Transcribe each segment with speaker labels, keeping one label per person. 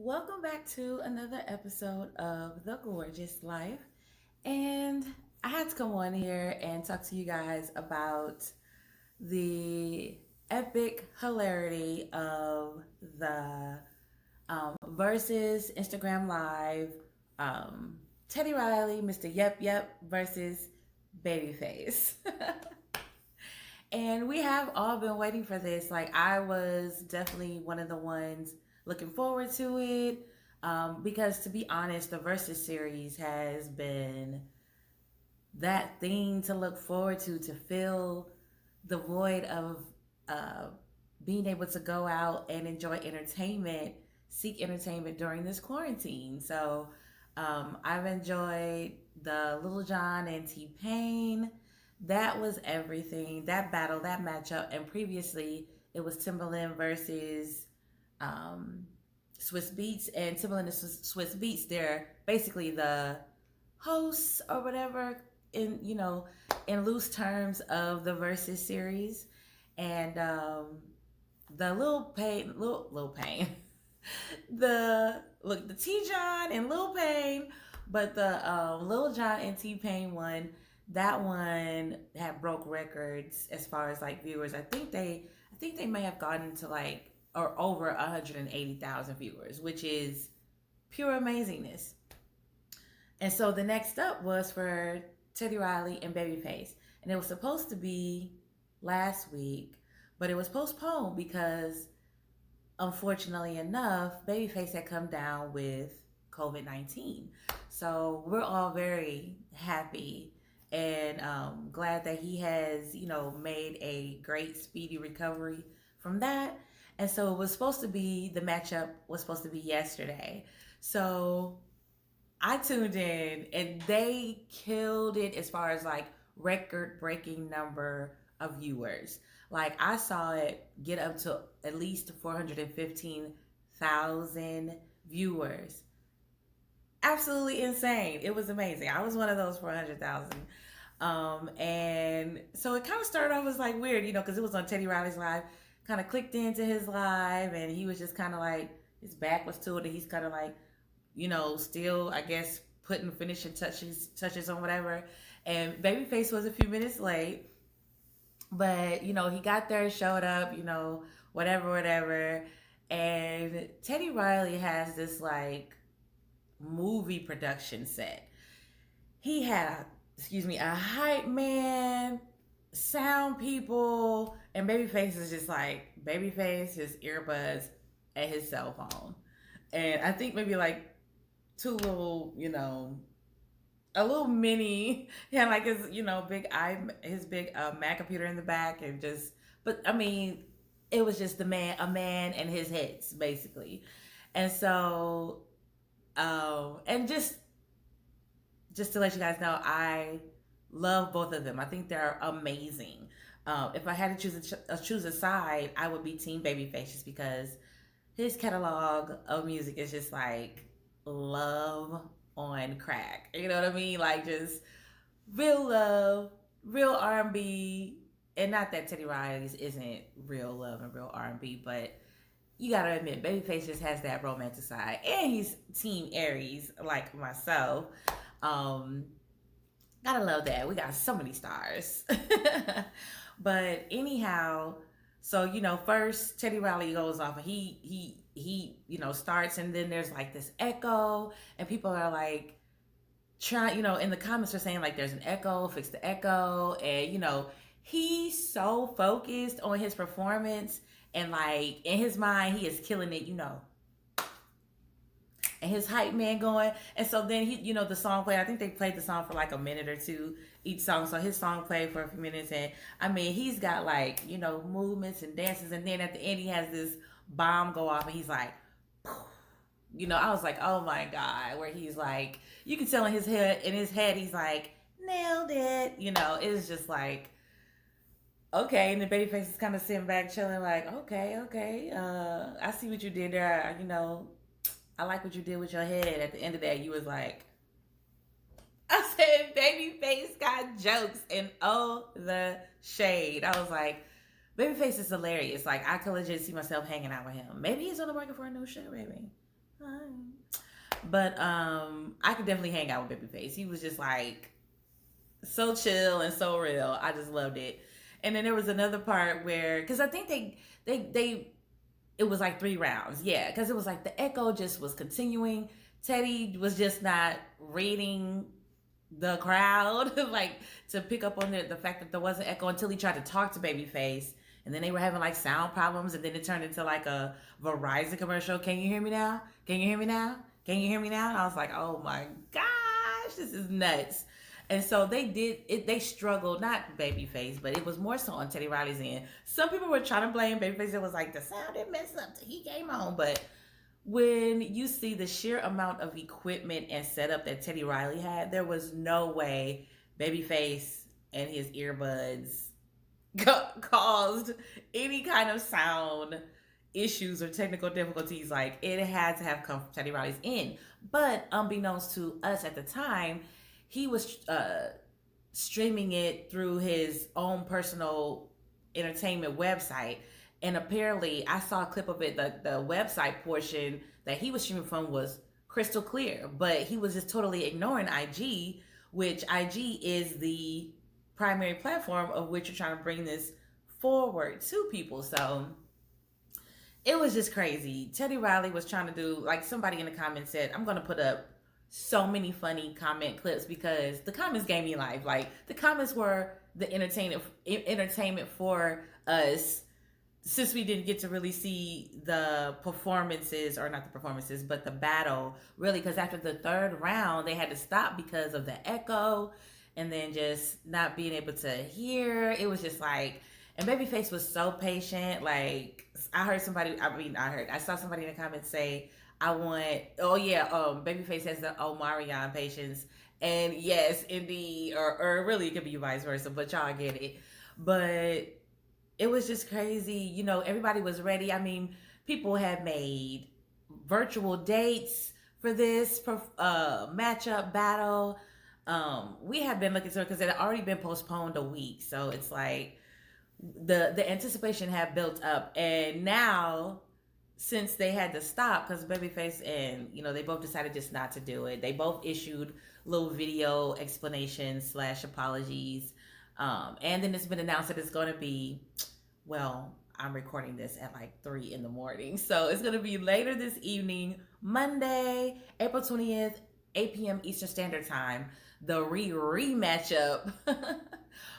Speaker 1: Welcome back to another episode of The Gorgeous Life. And I had to come on here and talk to you guys about the epic hilarity of the versus Instagram Live Teddy Riley, Mr. Yep Yep versus Babyface. And we have all been waiting for this. Like, I was definitely one of the ones looking forward to it. Because to be honest, the Versus series has been that thing to look forward to fill the void of uh, being able to go out and enjoy entertainment, seek entertainment during this quarantine. So I've enjoyed the Little John and T Pain. That was everything. That battle, that matchup, and previously it was Timbaland versus um, Swiss Beats, and Timbaland and Swiss Beats. They're basically the hosts or whatever in in loose terms of the Versus series, and the Lil Pain, the T John and Lil Pain, but the Lil John and T Pain one, that one had broke records as far as like viewers. I think they may have gotten to like or over 180,000 viewers, which is pure amazingness. And so the next up was for Teddy Riley and Babyface. And it was supposed to be last week, but it was postponed because, unfortunately enough, Babyface had come down with COVID-19. So we're all very happy and glad that he has, made a great, speedy recovery from that. And so it was supposed to be, the matchup was supposed to be yesterday. So I tuned in and they killed it as far as like record breaking number of viewers. Like, I saw it get up to at least 415,000 viewers. Absolutely insane. It was amazing. I was one of those 400,000. And so it kind of started off as like weird, because it was on Teddy Riley's live. Kind of clicked into his live, and he was just kind of like, his back was to it, and he's kind of like, still, I guess, putting finishing touches on whatever. And Babyface was a few minutes late, but he got there, showed up, whatever. And Teddy Riley has this like movie production set. He had, a hype man, sound people, and Babyface is just like Babyface, his earbuds, and his cell phone. And I think maybe like two little, a little mini, yeah, like his, his big Mac computer in the back, and just, but I mean, it was just a man and his hits basically, and so, and just to let you guys know, I love both of them. I think they're amazing. If I had to choose a side, I would be Team Babyface, just because his catalog of music is just like love on crack. You know what I mean? Like, just real love, real R&B, and not that Teddy Riley's isn't real love and real R&B, but you gotta admit, Babyface just has that romantic side, and he's Team Aries like myself. Um, Gotta love that. We got so many stars. But anyhow, so first Teddy Riley goes off, and he starts, and then there's like this echo, and people are like trying, in the comments are saying like there's an echo, fix the echo, and he's so focused on his performance, and like in his mind he is killing it, and his hype man going. And so then he, the song played. I think they played the song for like a minute or two each song. So his song played for a few minutes, and I mean, he's got like, movements and dances, and then at the end he has this bomb go off, and he's like, I was like, oh my God, where he's like, you can tell in his head, he's like, nailed it. It's just like, okay. And the Babyface is kind of sitting back, chilling, like, okay. I see what you did there. I like what you did with your head. At the end of that, you was like, I said, Babyface got jokes and oh, the shade. I was like, Babyface is hilarious. Like, I could legit see myself hanging out with him. Maybe he's on the market for a new show, baby. But I could definitely hang out with Babyface. He was just like so chill and so real. I just loved it. And then there was another part where, because I think they it was like 3 rounds, yeah, because it was like the echo just was continuing. Teddy was just not reading the crowd, like to pick up on the fact that there was an echo until he tried to talk to Babyface. And then they were having like sound problems, and then it turned into like a Verizon commercial. Can you hear me now? Can you hear me now? Can you hear me now? And I was like, oh my gosh, this is nuts. And so they did it. They struggled, not Babyface, but it was more so on Teddy Riley's end. Some people were trying to blame Babyface. It was like the sound didn't mess up till he came on. But when you see the sheer amount of equipment and setup that Teddy Riley had, there was no way Babyface and his earbuds caused any kind of sound issues or technical difficulties. Like it had to have come from Teddy Riley's end. But unbeknownst to us at the time, he was streaming it through his own personal entertainment website. And apparently, I saw a clip of it. The website portion that he was streaming from was crystal clear, but he was just totally ignoring IG, which IG is the primary platform of which you're trying to bring this forward to people. So it was just crazy. Teddy Riley was trying to do, like somebody in the comments said, I'm going to put up so many funny comment clips because the comments gave me life. Like the comments were the entertainment for us, since we didn't get to really see the performances, or not the performances, but the battle, really, because after the third round, they had to stop because of the echo and then just not being able to hear. It was just like, and Babyface was so patient. Like, I saw somebody in the comments say, I want, oh yeah, Babyface has the Omarion patience. And yes, indeed, or really it could be vice versa, but y'all get it. But it was just crazy. You know, everybody was ready. I mean, people had made virtual dates for this matchup battle. We had been looking to it because it had already been postponed a week. So it's like the anticipation had built up. And now, since they had to stop because Babyface and, they both decided just not to do it. They both issued little video explanations / apologies. And then it's been announced that it's going to be, well, I'm recording this at like 3 in the morning. So it's going to be later this evening, Monday, April 20th, 8 p.m. Eastern Standard Time, the rematchup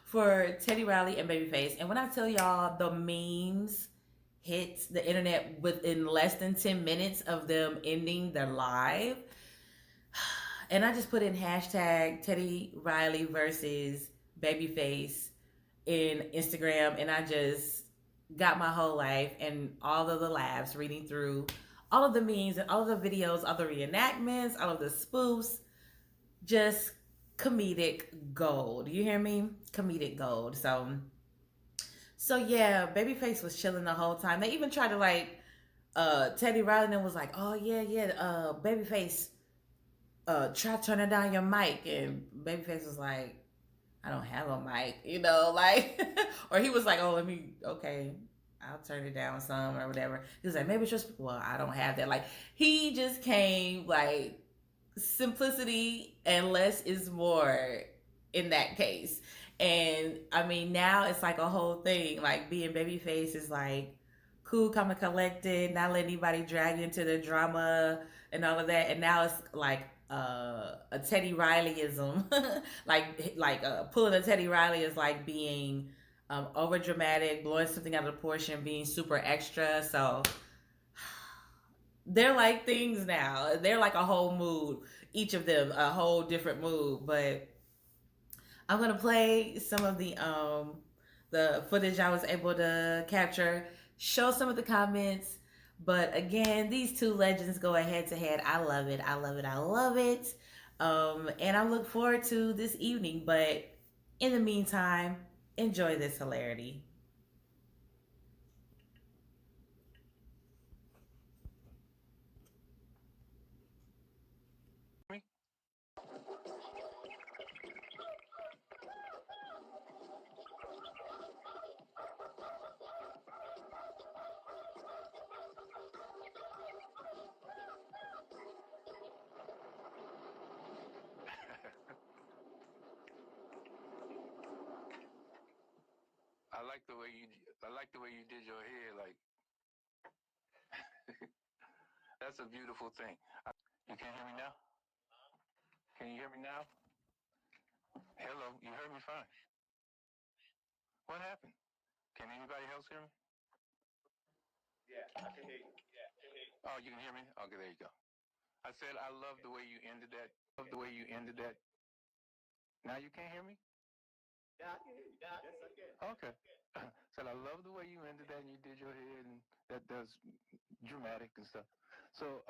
Speaker 1: for Teddy Riley and Babyface. And when I tell y'all the memes hit the internet within less than 10 minutes of them ending their live, and I just put in hashtag Teddy Riley versus Babyface in Instagram, and I just got my whole life and all of the laughs reading through all of the memes and all of the videos, all the reenactments, all of the spoofs, just comedic gold. You hear me? Comedic gold. So yeah, Babyface was chilling the whole time. They even tried to Teddy Riley was like, oh yeah, Babyface, try turning down your mic, and Babyface was like, I don't have a mic, like, or he was like, oh, okay, I'll turn it down some or whatever. He was like, maybe it's just, well, I don't have that. Like, he just came like simplicity and less is more in that case. And I mean, now it's like a whole thing. Like, being Babyface is like cool, calm, and collected, not letting anybody drag you into the drama and all of that. And now it's like a Teddy Rileyism, pulling a Teddy Riley is like being over dramatic, blowing something out of proportion, being super extra. So they're like things now. They're like a whole mood, each of them a whole different mood. But I'm gonna play some of the footage I was able to capture, show some of the comments. But again, these two legends go head to head. I love it. I love it. I love it. And I look forward to this evening. But in the meantime, enjoy this hilarity.
Speaker 2: like the way you did your hair. Like, that's a beautiful thing. You can't hear me now? Can you hear me now? Hello, you heard me fine. What happened? Can anybody else hear me?
Speaker 3: Yeah, I can hear you.
Speaker 2: Oh, you can hear me? Okay, there you go. I said I love the way you ended that. Love the way you ended that. Now you can't hear me?
Speaker 3: Yeah, I can hear you. Yes, I can.
Speaker 2: Okay. Said I love the way you ended that and you did your hair and that's dramatic and stuff. So